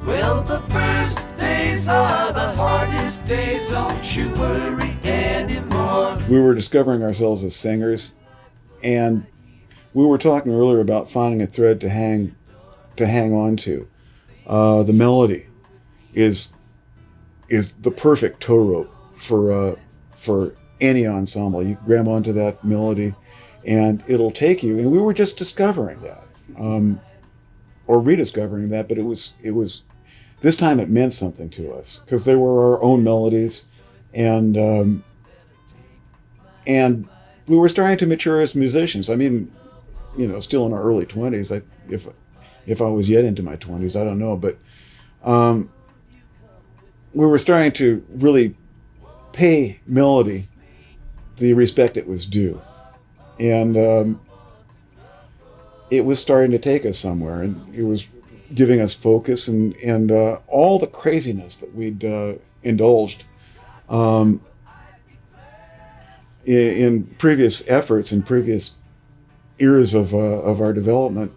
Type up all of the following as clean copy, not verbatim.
Well, the first days are the hardest days, don't you worry anymore. We were discovering ourselves as singers, and we were talking earlier about finding a thread to hang on to. The melody is the perfect tow rope for any ensemble. You grab onto that melody, and it'll take you. And we were just discovering that, or rediscovering that. But it was this time it meant something to us because they were our own melodies, and we were starting to mature as musicians. I mean, still in our early 20s. If I was yet into my 20s, I don't know, but we were starting to really pay melody the respect it was due, and it was starting to take us somewhere, and it was giving us focus, and all the craziness that we'd indulged in previous efforts and previous eras of our development.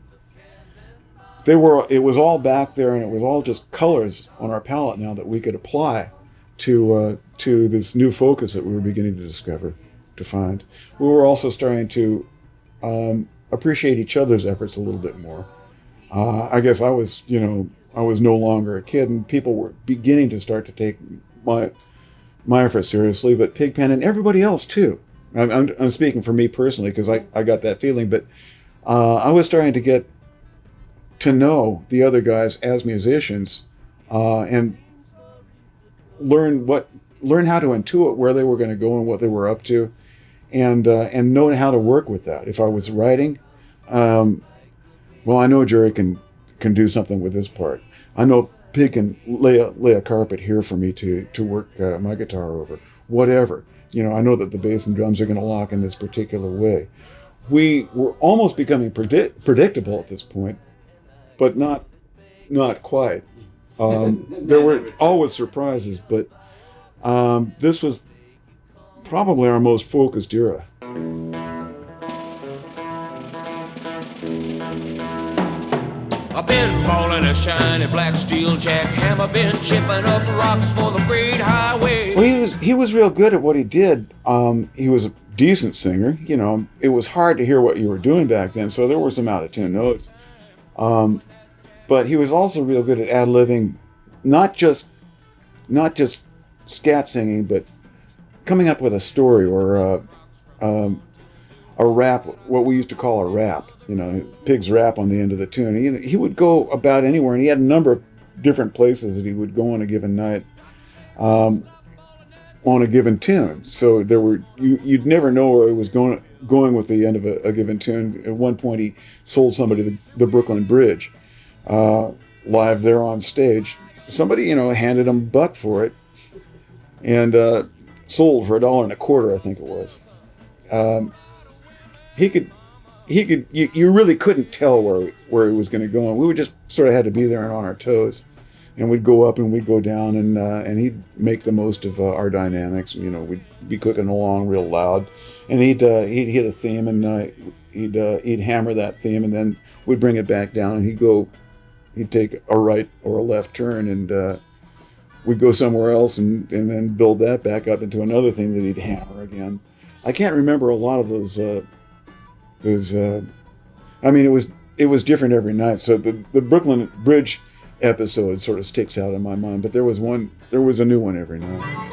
It was all back there, and it was all just colors on our palette now that we could apply to this new focus that we were beginning to discover, to find. We were also starting to appreciate each other's efforts a little bit more. I guess I was no longer a kid, and people were beginning to start to take my efforts seriously, but Pigpen and everybody else too. I'm speaking for me personally because I got that feeling, but I was starting to get to know the other guys as musicians, and learn how to intuit where they were going to go and what they were up to, and know how to work with that. If I was writing, well, I know Jerry can do something with this part. I know Pig can lay a carpet here for me to work my guitar over. Whatever. I know that the bass and drums are going to lock in this particular way. We were almost becoming predictable at this point, but not quite. There were always surprises, but this was probably our most focused era. I've been ballin' a shiny black steel jackhammer, been chipping up rocks for the great highway. Well, he was real good at what he did. He was a decent singer. It was hard to hear what you were doing back then, so there were some out-of-tune notes. But he was also real good at ad-libbing, not just scat singing, but coming up with a story or a rap, what we used to call a rap, Pig's rap on the end of the tune. He would go about anywhere, and he had a number of different places that he would go on a given night, on a given tune. So you'd never know where he was going with the end of a given tune. At one point, he sold somebody the Brooklyn Bridge, live there on stage. Somebody, handed him $1 for it, and sold for $1.25, I think it was. You really couldn't tell where he was going to go, and we would just sort of had to be there and on our toes, and we'd go up and we'd go down, and he'd make the most of our dynamics. We'd be cooking along real loud, and he'd hit a theme, and he'd hammer that theme, and then we'd bring it back down, and he'd take a right or a left turn, and we'd go somewhere else, and then build that back up into another thing that he'd hammer again. I can't remember a lot of those. It was different every night. So the Brooklyn Bridge episode sort of sticks out in my mind. But there was a new one every night.